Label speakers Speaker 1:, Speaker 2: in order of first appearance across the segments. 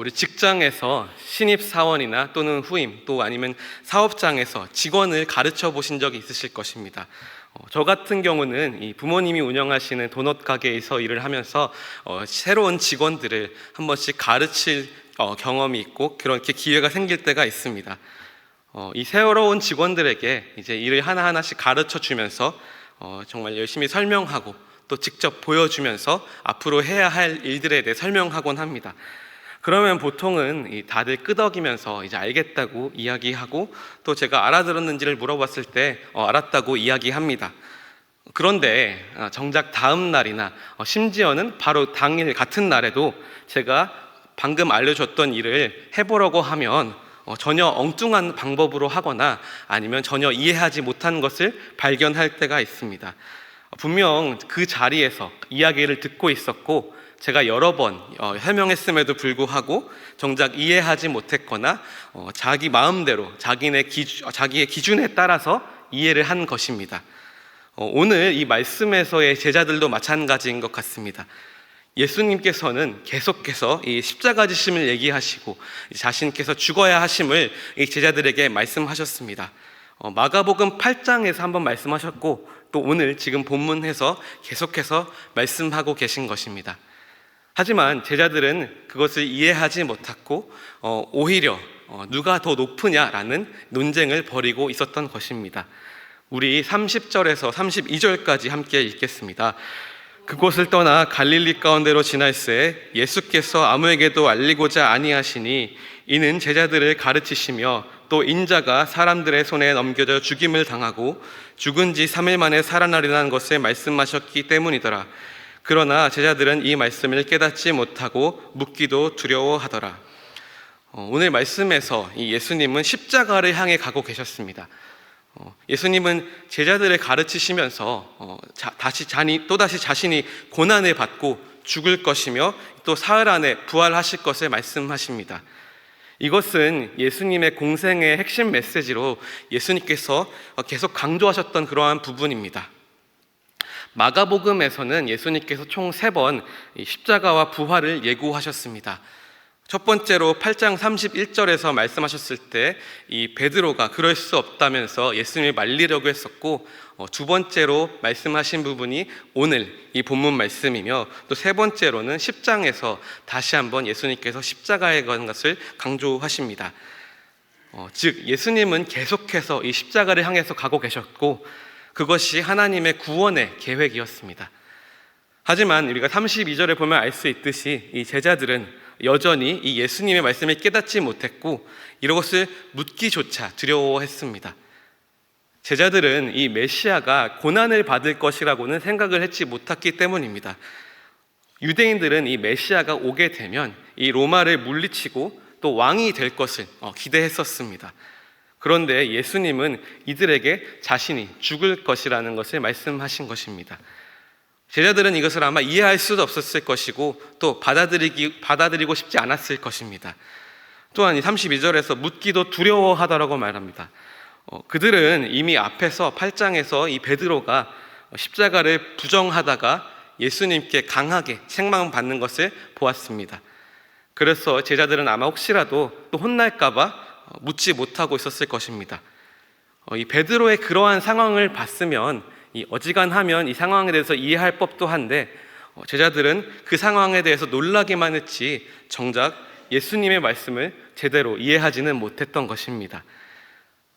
Speaker 1: 우리 직장에서 신입사원이나 또는 후임 또 아니면 사업장에서 직원을 가르쳐 보신 적이 있으실 것입니다. 저 같은 경우는 이 부모님이 운영하시는 도넛 가게에서 일을 하면서 새로운 직원들을 한 번씩 가르칠 경험이 있고 그렇게 기회가 생길 때가 있습니다. 이 새로운 직원들에게 이제 일을 하나하나씩 가르쳐 주면서 정말 열심히 설명하고 또 직접 보여주면서 앞으로 해야 할 일들에 대해 설명하곤 합니다. 그러면 보통은 다들 끄덕이면서 이제 알겠다고 이야기하고 또 제가 알아들었는지를 물어봤을 때 알았다고 이야기합니다. 그런데 정작 다음 날이나 심지어는 바로 당일 같은 날에도 제가 방금 알려줬던 일을 해보려고 하면 전혀 엉뚱한 방법으로 하거나 아니면 전혀 이해하지 못한 것을 발견할 때가 있습니다. 분명 그 자리에서 이야기를 듣고 있었고 제가 여러 번 설명했음에도 불구하고 정작 이해하지 못했거나 자기 마음대로 자기의 기준에 따라서 이해를 한 것입니다. 오늘 이 말씀에서의 제자들도 마찬가지인 것 같습니다. 예수님께서는 계속해서 이 십자가 지심을 얘기하시고 자신께서 죽어야 하심을 이 제자들에게 말씀하셨습니다. 마가복음 8장에서 한번 말씀하셨고 또 오늘 지금 본문에서 계속해서 말씀하고 계신 것입니다. 하지만 제자들은 그것을 이해하지 못했고 오히려 누가 더 높으냐라는 논쟁을 벌이고 있었던 것입니다. 우리 30절에서 32절까지 함께 읽겠습니다. 그곳을 떠나 갈릴리 가운데로 지날새 예수께서 아무에게도 알리고자 아니하시니 이는 제자들을 가르치시며 또 인자가 사람들의 손에 넘겨져 죽임을 당하고 죽은 지 3일 만에 살아나리라는 것을 말씀하셨기 때문이더라. 그러나 제자들은 이 말씀을 깨닫지 못하고 묻기도 두려워하더라. 오늘 말씀에서 이 예수님은 십자가를 향해 가고 계셨습니다. 예수님은 제자들을 가르치시면서 또다시 자신이 고난을 받고 죽을 것이며 또 사흘 안에 부활하실 것을 말씀하십니다. 이것은 예수님의 공생의 핵심 메시지로 예수님께서 계속 강조하셨던 그러한 부분입니다. 마가복음에서는 예수님께서 총 3번 십자가와 부활을 예고하셨습니다. 첫 번째로 8장 31절에서 말씀하셨을 때 이 베드로가 그럴 수 없다면서 예수님을 말리려고 했었고, 두 번째로 말씀하신 부분이 오늘 이 본문 말씀이며 또 세 번째로는 10장에서 다시 한번 예수님께서 십자가에 간 것을 강조하십니다. 즉 예수님은 계속해서 이 십자가를 향해서 가고 계셨고 그것이 하나님의 구원의 계획이었습니다. 하지만 우리가 32절에 보면 알 수 있듯이 이 제자들은 여전히 이 예수님의 말씀을 깨닫지 못했고 이것을 묻기조차 두려워했습니다. 제자들은 이 메시아가 고난을 받을 것이라고는 생각을 했지 못했기 때문입니다. 유대인들은 이 메시아가 오게 되면 이 로마를 물리치고 또 왕이 될 것을 기대했었습니다. 그런데 예수님은 이들에게 자신이 죽을 것이라는 것을 말씀하신 것입니다. 제자들은 이것을 아마 이해할 수도 없었을 것이고 또 받아들이고 싶지 않았을 것입니다. 또한 32절에서 묻기도 두려워하더라고 말합니다. 그들은 이미 앞에서 8장에서 이 베드로가 십자가를 부정하다가 예수님께 강하게 책망받는 것을 보았습니다. 그래서 제자들은 아마 혹시라도 또 혼날까봐 묻지 못하고 있었을 것입니다. 이 베드로의 그러한 상황을 봤으면 어지간하면 이 상황에 대해서 이해할 법도 한데 제자들은 그 상황에 대해서 놀라기만 했지 정작 예수님의 말씀을 제대로 이해하지는 못했던 것입니다.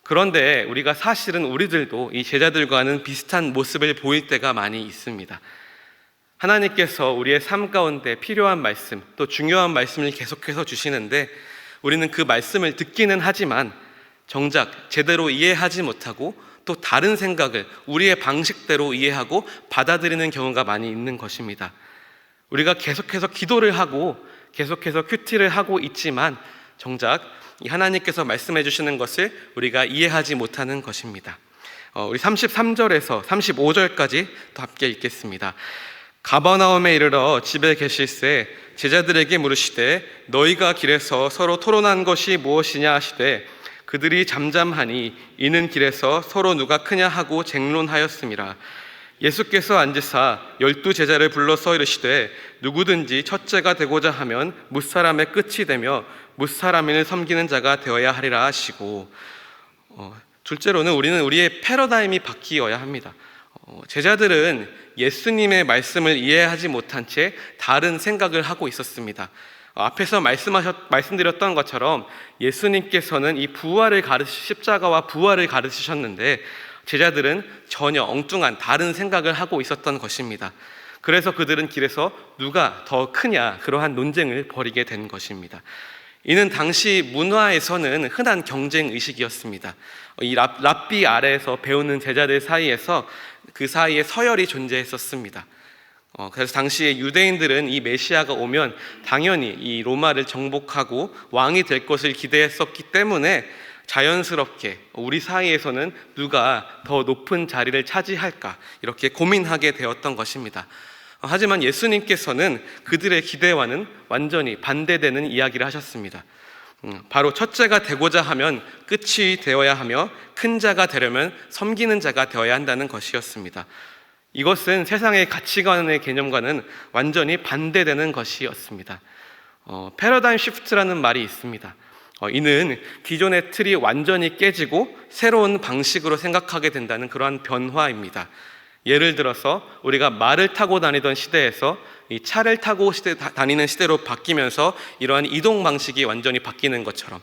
Speaker 1: 그런데 우리가 사실은 우리들도 이 제자들과는 비슷한 모습을 보일 때가 많이 있습니다. 하나님께서 우리의 삶 가운데 필요한 말씀 또 중요한 말씀을 계속해서 주시는데 우리는 그 말씀을 듣기는 하지만 정작 제대로 이해하지 못하고 또 다른 생각을 우리의 방식대로 이해하고 받아들이는 경우가 많이 있는 것입니다. 우리가 계속해서 기도를 하고 계속해서 큐티를 하고 있지만 정작 하나님께서 말씀해 주시는 것을 우리가 이해하지 못하는 것입니다. 우리 33절에서 35절까지 또 함께 읽겠습니다. 가버나움에 이르러 집에 계실새 제자들에게 물으시되 너희가 길에서 서로 토론한 것이 무엇이냐 하시되 그들이 잠잠하니 이는 길에서 서로 누가 크냐 하고 쟁론하였음이라. 예수께서 앉으사 12제자를 불러서 이르시되 누구든지 첫째가 되고자 하면 무사람의 끝이 되며 무사람인을 섬기는 자가 되어야 하리라 하시고, 둘째로는 우리는 우리의 패러다임이 바뀌어야 합니다. 제자들은 예수님의 말씀을 이해하지 못한 채 다른 생각을 하고 있었습니다. 앞에서 말씀드렸던 것처럼 예수님께서는 이 십자가와 부활을 가르치셨는데 제자들은 전혀 엉뚱한 다른 생각을 하고 있었던 것입니다. 그래서 그들은 길에서 누가 더 크냐 그러한 논쟁을 벌이게 된 것입니다. 이는 당시 문화에서는 흔한 경쟁 의식이었습니다. 이 랍비 아래에서 배우는 제자들 사이에서 그 사이에 서열이 존재했었습니다. 그래서 당시에 유대인들은 이 메시아가 오면 당연히 이 로마를 정복하고 왕이 될 것을 기대했었기 때문에 자연스럽게 우리 사이에서는 누가 더 높은 자리를 차지할까 이렇게 고민하게 되었던 것입니다. 하지만 예수님께서는 그들의 기대와는 완전히 반대되는 이야기를 하셨습니다. 바로 첫째가 되고자 하면 끝이 되어야 하며 큰 자가 되려면 섬기는 자가 되어야 한다는 것이었습니다. 이것은 세상의 가치관의 개념과는 완전히 반대되는 것이었습니다. 패러다임 시프트라는 말이 있습니다. 이는 기존의 틀이 완전히 깨지고 새로운 방식으로 생각하게 된다는 그러한 변화입니다. 예를 들어서 우리가 말을 타고 다니던 시대에서 이 차를 타고 다니는 시대로 바뀌면서 이러한 이동 방식이 완전히 바뀌는 것처럼,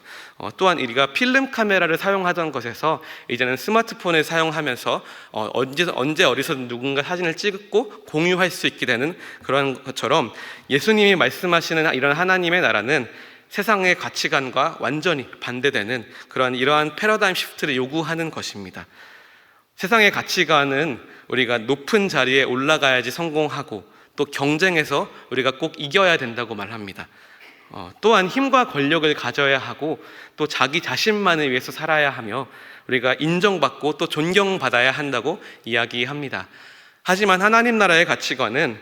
Speaker 1: 또한 우리가 필름 카메라를 사용하던 것에서 이제는 스마트폰을 사용하면서 언제 어디서든 누군가 사진을 찍고 공유할 수 있게 되는 그런 것처럼 예수님이 말씀하시는 이런 하나님의 나라는 세상의 가치관과 완전히 반대되는 이러한 패러다임 시프트를 요구하는 것입니다. 세상의 가치관은 우리가 높은 자리에 올라가야지 성공하고 또 경쟁에서 우리가 꼭 이겨야 된다고 말합니다. 또한 힘과 권력을 가져야 하고 또 자기 자신만을 위해서 살아야 하며 우리가 인정받고 또 존경받아야 한다고 이야기합니다. 하지만 하나님 나라의 가치관은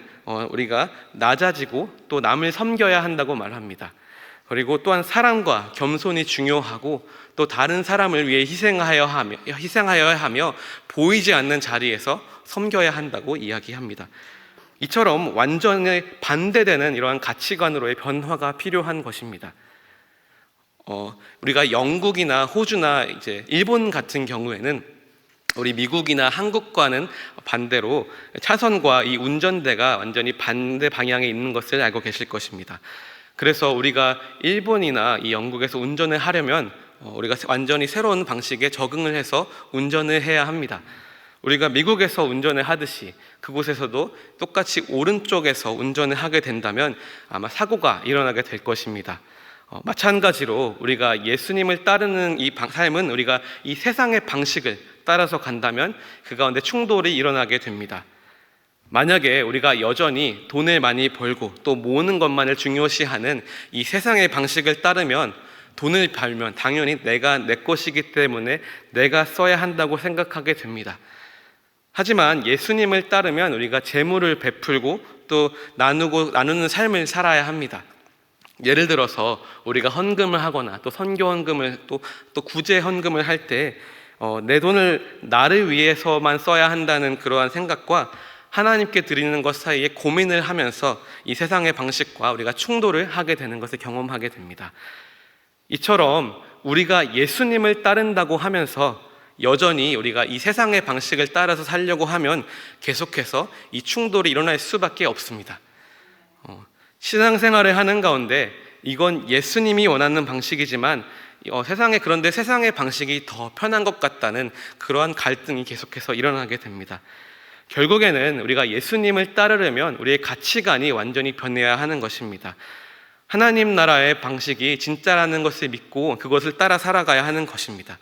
Speaker 1: 우리가 낮아지고 또 남을 섬겨야 한다고 말합니다. 그리고 또한 사랑과 겸손이 중요하고 또 다른 사람을 위해 희생하여야 하며 보이지 않는 자리에서 섬겨야 한다고 이야기합니다. 이처럼 완전히 반대되는 이러한 가치관으로의 변화가 필요한 것입니다. 우리가 영국이나 호주나 이제 일본 같은 경우에는 우리 미국이나 한국과는 반대로 차선과 이 운전대가 완전히 반대 방향에 있는 것을 알고 계실 것입니다. 그래서 우리가 일본이나 이 영국에서 운전을 하려면 우리가 완전히 새로운 방식에 적응을 해서 운전을 해야 합니다. 우리가 미국에서 운전을 하듯이 그곳에서도 똑같이 오른쪽에서 운전을 하게 된다면 아마 사고가 일어나게 될 것입니다. 마찬가지로 우리가 예수님을 따르는 이 삶은 우리가 이 세상의 방식을 따라서 간다면 그 가운데 충돌이 일어나게 됩니다. 만약에 우리가 여전히 돈을 많이 벌고 또 모으는 것만을 중요시하는 이 세상의 방식을 따르면 돈을 벌면 당연히 내 것이기 때문에 내가 써야 한다고 생각하게 됩니다. 하지만 예수님을 따르면 우리가 재물을 베풀고 또 나누는 삶을 살아야 합니다. 예를 들어서 우리가 헌금을 하거나 또 선교 헌금을 또 구제 헌금을 할 때 내 돈을 나를 위해서만 써야 한다는 그러한 생각과 하나님께 드리는 것 사이에 고민을 하면서 이 세상의 방식과 우리가 충돌을 하게 되는 것을 경험하게 됩니다. 이처럼 우리가 예수님을 따른다고 하면서 여전히 우리가 이 세상의 방식을 따라서 살려고 하면 계속해서 이 충돌이 일어날 수밖에 없습니다. 신앙생활을 하는 가운데 이건 예수님이 원하는 방식이지만 그런데 세상의 방식이 더 편한 것 같다는 그러한 갈등이 계속해서 일어나게 됩니다. 결국에는 우리가 예수님을 따르려면 우리의 가치관이 완전히 변해야 하는 것입니다. 하나님 나라의 방식이 진짜라는 것을 믿고 그것을 따라 살아가야 하는 것입니다.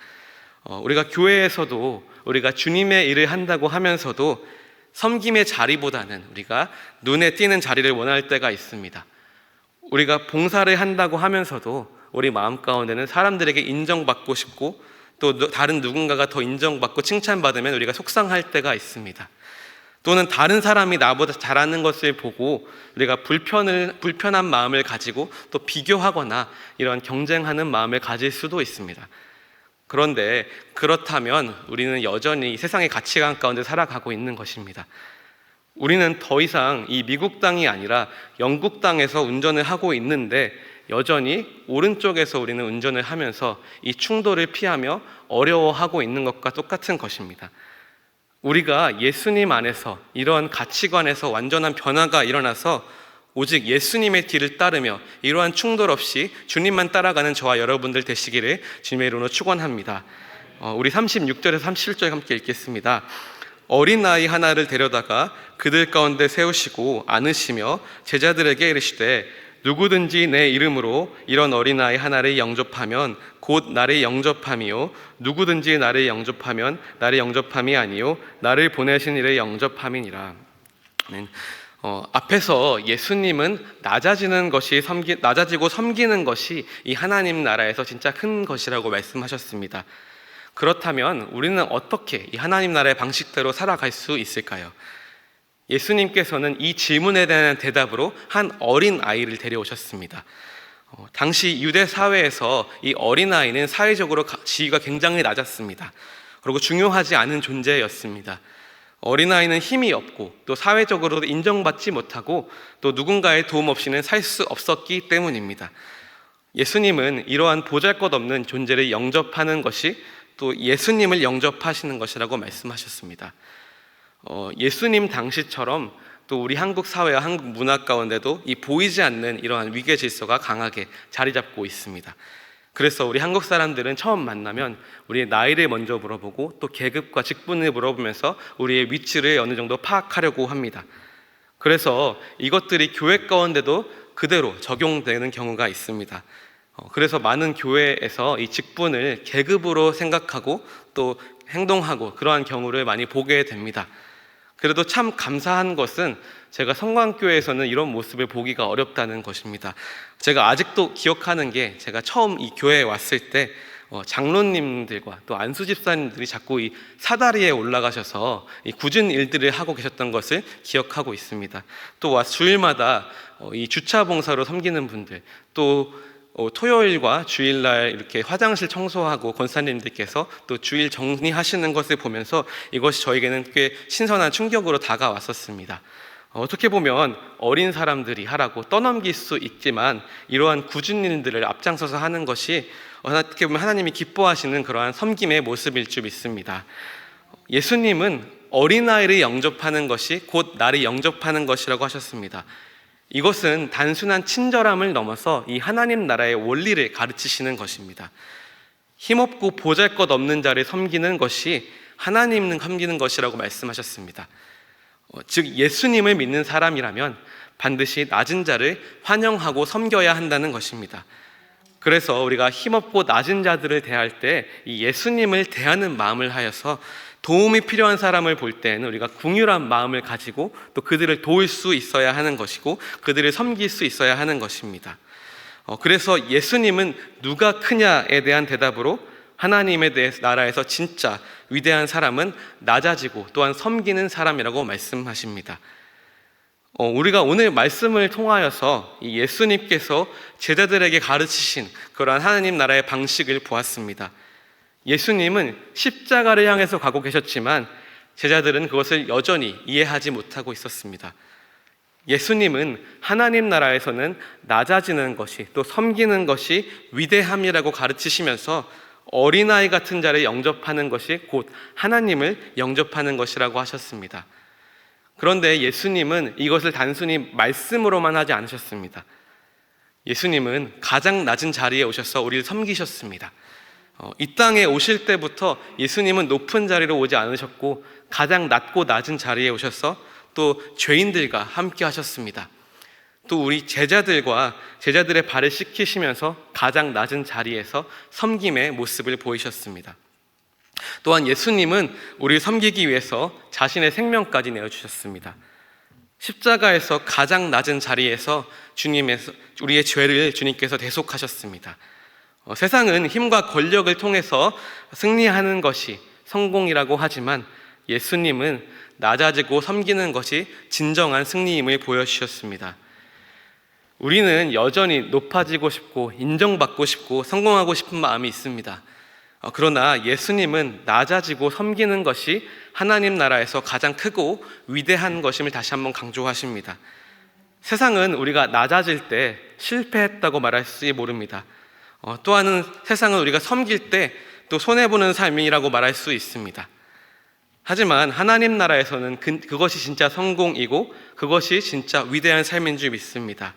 Speaker 1: 우리가 교회에서도 우리가 주님의 일을 한다고 하면서도 섬김의 자리보다는 우리가 눈에 띄는 자리를 원할 때가 있습니다. 우리가 봉사를 한다고 하면서도 우리 마음 가운데는 사람들에게 인정받고 싶고 또 다른 누군가가 더 인정받고 칭찬받으면 우리가 속상할 때가 있습니다. 또는 다른 사람이 나보다 잘하는 것을 보고 우리가 불편한 마음을 가지고 또 비교하거나 이런 경쟁하는 마음을 가질 수도 있습니다. 그런데 그렇다면 우리는 여전히 세상의 가치관 가운데 살아가고 있는 것입니다. 우리는 더 이상 이 미국 땅이 아니라 영국 땅에서 운전을 하고 있는데 여전히 오른쪽에서 우리는 운전을 하면서 이 충돌을 피하며 어려워하고 있는 것과 똑같은 것입니다. 우리가 예수님 안에서 이러한 가치관에서 완전한 변화가 일어나서 오직 예수님의 뒤를 따르며 이러한 충돌 없이 주님만 따라가는 저와 여러분들 되시기를 주님의 이름으로 축원합니다. 우리 36절에서 37절 함께 읽겠습니다. 어린아이 하나를 데려다가 그들 가운데 세우시고 안으시며 제자들에게 이르시되 누구든지 내 이름으로 이런 어린아이 하나를 영접하면 곧 나를 영접함이요 누구든지 나를 영접하면 나를 영접함이 아니요 나를 보내신 이를 영접함이니라. 앞에서 예수님은 낮아지고 섬기는 것이 이 하나님 나라에서 진짜 큰 것이라고 말씀하셨습니다. 그렇다면 우리는 어떻게 이 하나님 나라의 방식대로 살아갈 수 있을까요? 예수님께서는 이 질문에 대한 대답으로 한 어린 아이를 데려오셨습니다. 당시 유대 사회에서 이 어린 아이는 사회적으로 지위가 굉장히 낮았습니다. 그리고 중요하지 않은 존재였습니다. 어린아이는 힘이 없고 또 사회적으로도 인정받지 못하고 또 누군가의 도움 없이는 살 수 없었기 때문입니다. 예수님은 이러한 보잘것없는 존재를 영접하는 것이 또 예수님을 영접하시는 것이라고 말씀하셨습니다. 예수님 당시처럼 또 우리 한국 사회와 한국 문화 가운데도 이 보이지 않는 이러한 위계 질서가 강하게 자리 잡고 있습니다. 그래서 우리 한국 사람들은 처음 만나면 우리의 나이를 먼저 물어보고 또 계급과 직분을 물어보면서 우리의 위치를 어느 정도 파악하려고 합니다. 그래서 이것들이 교회 가운데도 그대로 적용되는 경우가 있습니다. 그래서 많은 교회에서 이 직분을 계급으로 생각하고 또 행동하고 그러한 경우를 많이 보게 됩니다. 그래도 참 감사한 것은 제가 성광교회에서는 이런 모습을 보기가 어렵다는 것입니다. 제가 아직도 기억하는 게 제가 처음 이 교회에 왔을 때 장로님들과 또 안수 집사님들이 자꾸 이 사다리에 올라가셔서 이 굳은 일들을 하고 계셨던 것을 기억하고 있습니다. 또 주일마다 이 주차 봉사로 섬기는 분들, 또 토요일과 주일날 이렇게 화장실 청소하고 권사님들께서 또 주일 정리하시는 것을 보면서 이것이 저에게는 꽤 신선한 충격으로 다가왔었습니다. 어떻게 보면 어린 사람들이 하라고 떠넘길 수 있지만 이러한 굳은 일들을 앞장서서 하는 것이 어떻게 보면 하나님이 기뻐하시는 그러한 섬김의 모습일 줄 믿습니다. 예수님은 어린아이를 영접하는 것이 곧 나를 영접하는 것이라고 하셨습니다. 이것은 단순한 친절함을 넘어서 이 하나님 나라의 원리를 가르치시는 것입니다. 힘없고 보잘것없는 자를 섬기는 것이 하나님을 섬기는 것이라고 말씀하셨습니다. 즉 예수님을 믿는 사람이라면 반드시 낮은 자를 환영하고 섬겨야 한다는 것입니다. 그래서 우리가 힘없고 낮은 자들을 대할 때 이 예수님을 대하는 마음을 하여서 도움이 필요한 사람을 볼 때는 우리가 긍휼한 마음을 가지고 또 그들을 도울 수 있어야 하는 것이고 그들을 섬길 수 있어야 하는 것입니다. 그래서 예수님은 누가 크냐에 대한 대답으로 하나님에 대해서 나라에서 진짜 위대한 사람은 낮아지고 또한 섬기는 사람이라고 말씀하십니다. 우리가 오늘 말씀을 통하여서 이 예수님께서 제자들에게 가르치신 그러한 하나님 나라의 방식을 보았습니다. 예수님은 십자가를 향해서 가고 계셨지만 제자들은 그것을 여전히 이해하지 못하고 있었습니다. 예수님은 하나님 나라에서는 낮아지는 것이 또 섬기는 것이 위대함이라고 가르치시면서 어린아이 같은 자를 영접하는 것이 곧 하나님을 영접하는 것이라고 하셨습니다. 그런데 예수님은 이것을 단순히 말씀으로만 하지 않으셨습니다. 예수님은 가장 낮은 자리에 오셔서 우리를 섬기셨습니다. 이 땅에 오실 때부터 예수님은 높은 자리로 오지 않으셨고 가장 낮고 낮은 자리에 오셔서 또 죄인들과 함께 하셨습니다. 또 우리 제자들의 발을 씻기시면서 가장 낮은 자리에서 섬김의 모습을 보이셨습니다. 또한 예수님은 우리를 섬기기 위해서 자신의 생명까지 내어주셨습니다. 십자가에서 가장 낮은 자리에서 우리의 죄를 주님께서 대속하셨습니다. 세상은 힘과 권력을 통해서 승리하는 것이 성공이라고 하지만 예수님은 낮아지고 섬기는 것이 진정한 승리임을 보여주셨습니다. 우리는 여전히 높아지고 싶고 인정받고 싶고 성공하고 싶은 마음이 있습니다. 그러나 예수님은 낮아지고 섬기는 것이 하나님 나라에서 가장 크고 위대한 것임을 다시 한번 강조하십니다. 세상은 우리가 낮아질 때 실패했다고 말할지 모릅니다. 또한 세상은 우리가 섬길 때 또 손해보는 삶이라고 말할 수 있습니다. 하지만 하나님 나라에서는 그것이 진짜 성공이고 그것이 진짜 위대한 삶인 줄 믿습니다.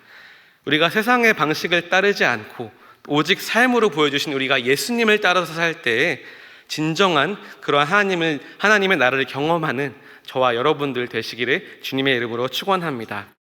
Speaker 1: 우리가 세상의 방식을 따르지 않고 오직 삶으로 보여주신 우리가 예수님을 따라서 살 때에 진정한 그러한 하나님의 나라를 경험하는 저와 여러분들 되시기를 주님의 이름으로 축원합니다.